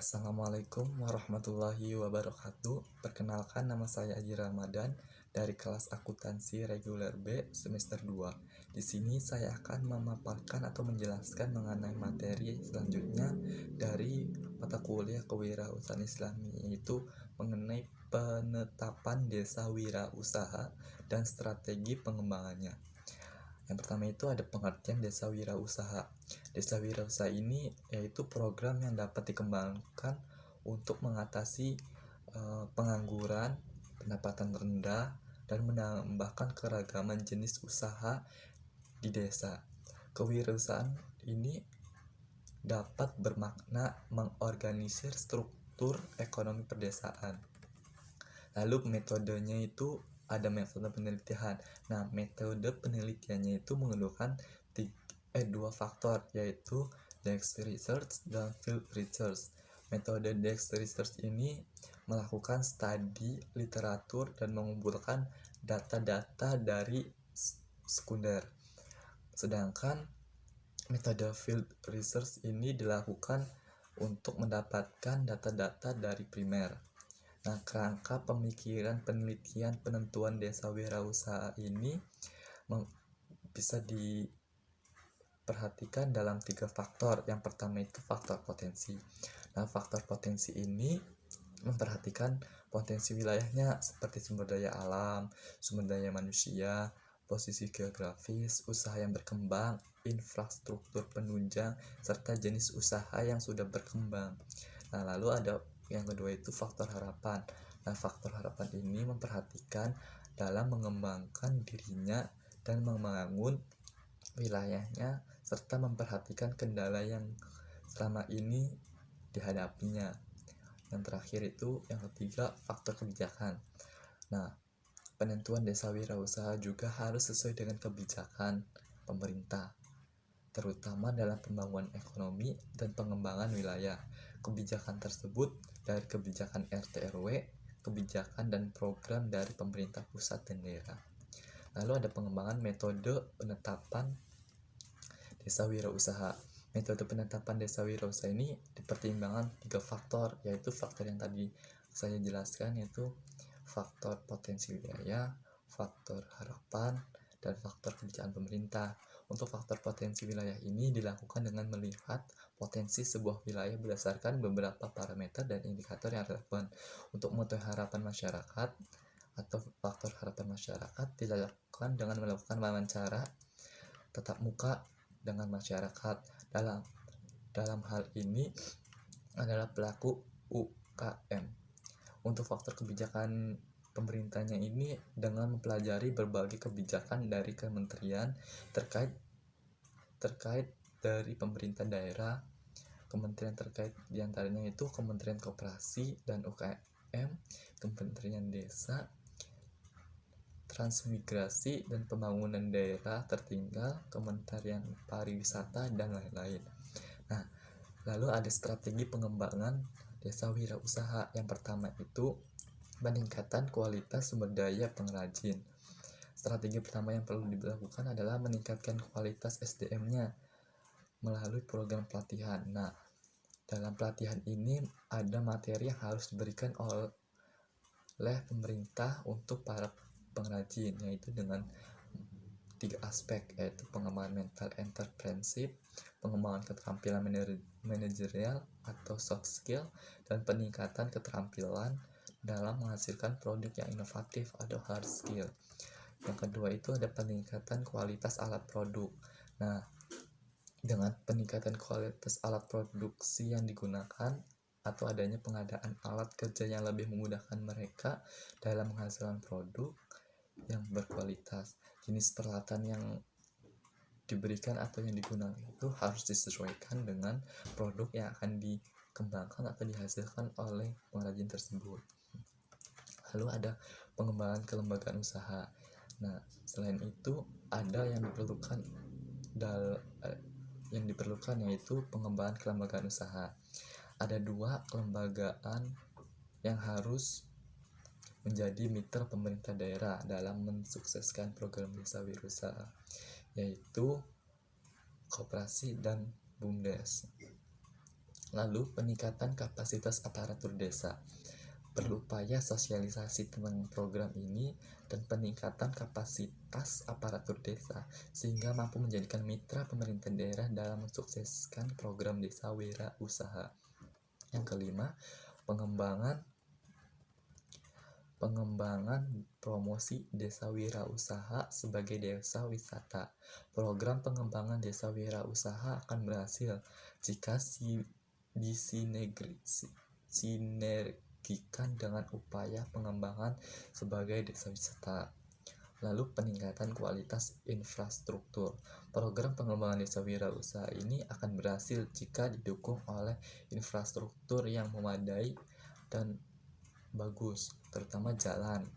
Assalamualaikum warahmatullahi wabarakatuh. Perkenalkan, nama saya Aji Ramadan dari kelas akuntansi reguler B semester 2. Di sini saya akan memaparkan atau menjelaskan mengenai materi selanjutnya dari mata kuliah kewirausahaan Islami, yaitu mengenai penetapan desa wirausaha dan strategi pengembangannya. Yang pertama itu ada pengertian desa wirausaha. Desa wirausaha ini yaitu program yang dapat dikembangkan untuk mengatasi pengangguran, pendapatan rendah, dan menambahkan keragaman jenis usaha di desa. Kewirausahaan ini dapat bermakna mengorganisir struktur ekonomi perdesaan. Lalu metodenya itu ada metode penelitian. Nah, metode penelitiannya itu menggunakan dua faktor, yaitu desk research dan field research. Metode desk research ini melakukan studi literatur dan mengumpulkan data-data dari sekunder. Sedangkan metode field research ini dilakukan untuk mendapatkan data-data dari primer. Nah, kerangka pemikiran penelitian penentuan desa wirausaha ini bisa diperhatikan dalam 3 faktor. Yang pertama itu faktor potensi. Nah, faktor potensi ini memperhatikan potensi wilayahnya seperti sumber daya alam, sumber daya manusia, posisi geografis, usaha yang berkembang, infrastruktur penunjang, serta jenis usaha yang sudah berkembang. Nah, lalu ada yang kedua itu faktor harapan. Nah, faktor harapan ini memperhatikan dalam mengembangkan dirinya dan membangun wilayahnya, serta memperhatikan kendala yang selama ini dihadapinya. Yang terakhir itu yang ketiga, faktor kebijakan. Nah, penentuan desa wirausaha juga harus sesuai dengan kebijakan pemerintah, terutama dalam pembangunan ekonomi dan pengembangan wilayah. Kebijakan tersebut dari kebijakan RT RW, kebijakan dan program dari pemerintah pusat dan daerah. Lalu ada pengembangan metode penetapan desa wirausaha. Metode penetapan desa wirausaha ini dipertimbangkan 3 faktor, yaitu faktor yang tadi saya jelaskan, yaitu faktor potensi wilayah, faktor harapan, dan faktor kebijakan pemerintah. Untuk faktor potensi wilayah ini dilakukan dengan melihat potensi sebuah wilayah berdasarkan beberapa parameter dan indikator yang relevan. Untuk mengetahui harapan masyarakat atau faktor harapan masyarakat dilakukan dengan melakukan wawancara tatap muka dengan masyarakat. Dalam hal ini adalah pelaku UKM. Untuk faktor kebijakan pemerintahnya ini dengan mempelajari berbagai kebijakan dari kementerian terkait dari pemerintah daerah. Kementerian terkait diantaranya itu Kementerian Koperasi dan UKM, Kementerian Desa, Transmigrasi dan Pembangunan Daerah Tertinggal, Kementerian Pariwisata, dan lain-lain. Nah, lalu ada strategi pengembangan desa wirausaha. Yang pertama itu peningkatan kualitas sumber daya pengrajin. Strategi pertama yang perlu dilakukan adalah meningkatkan kualitas SDM-nya melalui program pelatihan. Nah, dalam pelatihan ini ada materi yang harus diberikan oleh pemerintah untuk para pengrajin, yaitu dengan 3 aspek, yaitu pengembangan mental entrepreneurship, pengembangan keterampilan manajerial atau soft skill, dan peningkatan keterampilan dalam menghasilkan produk yang inovatif atau hard skill. Yang kedua itu ada peningkatan kualitas alat produk. Nah, dengan peningkatan kualitas alat produksi yang digunakan atau adanya pengadaan alat kerja yang lebih memudahkan mereka dalam menghasilkan produk yang berkualitas. Jenis peralatan yang diberikan atau yang digunakan itu harus disesuaikan dengan produk yang akan dikembangkan atau dihasilkan oleh pengrajin tersebut. Lalu ada pengembangan kelembagaan usaha. Nah, selain itu ada yang diperlukan yaitu pengembangan kelembagaan usaha. Ada 2 kelembagaan yang harus menjadi mitra pemerintah daerah dalam mensukseskan program desa wirausaha, yaitu Koperasi dan BUMDes. Lalu peningkatan kapasitas aparatur desa. Berupaya sosialisasi tentang program ini dan peningkatan kapasitas aparatur desa sehingga mampu menjadikan mitra pemerintah daerah dalam mensukseskan program desa wira usaha. Yang kelima, pengembangan promosi desa wira usaha sebagai desa wisata. Program pengembangan desa wira usaha akan berhasil jika disinergikan dengan upaya pengembangan sebagai desa wisata. Lalu peningkatan kualitas infrastruktur. Program pengembangan desa wira usaha ini akan berhasil jika didukung oleh infrastruktur yang memadai dan bagus, terutama jalan,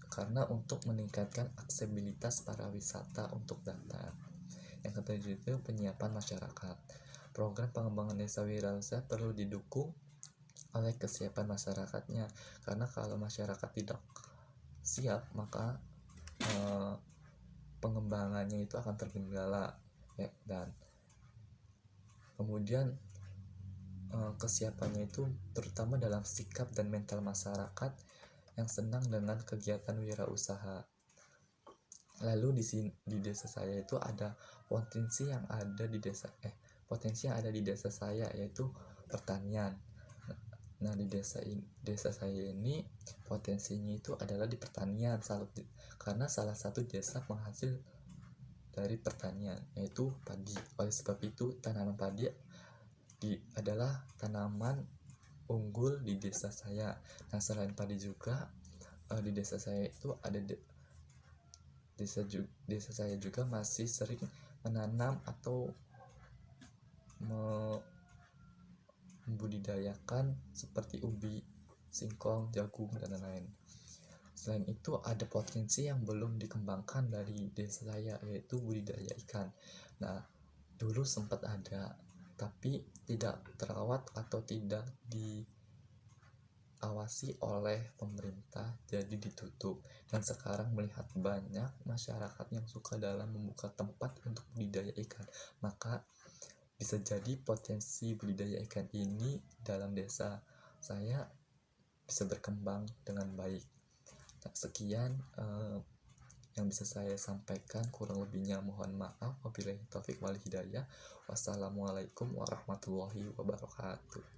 karena untuk meningkatkan aksesibilitas para wisata untuk datang. Yang ketujuh itu penyiapan masyarakat. Program pengembangan desa wirausaha perlu didukung oleh kesiapan masyarakatnya, karena kalau masyarakat tidak siap maka pengembangannya itu akan terkendala ya. Dan kemudian kesiapannya itu terutama dalam sikap dan mental masyarakat yang senang dengan kegiatan wirausaha. Lalu di desa saya itu ada potensi yang ada di desa saya, yaitu pertanian. Nah, di desa saya ini potensinya itu adalah di pertanian, karena salah satu desa penghasil dari pertanian yaitu padi. Oleh sebab itu tanaman padi adalah tanaman unggul di desa saya. Nah, selain padi juga di desa saya itu ada desa saya juga masih sering menanam atau membudidayakan seperti ubi, singkong, jagung, dan lain-lain. Selain itu ada potensi yang belum dikembangkan dari desa saya, yaitu budidaya ikan. Nah, dulu sempat ada, tapi tidak terawat atau tidak diawasi oleh pemerintah, jadi ditutup. Dan sekarang melihat banyak masyarakat yang suka dalam membuka tempat untuk budidaya ikan, maka bisa jadi potensi budidaya ikan ini dalam desa saya bisa berkembang dengan baik. Nah, sekian yang bisa saya sampaikan, kurang lebihnya mohon maaf. Wabillahi taufik wal hidayah. Wassalamualaikum warahmatullahi wabarakatuh.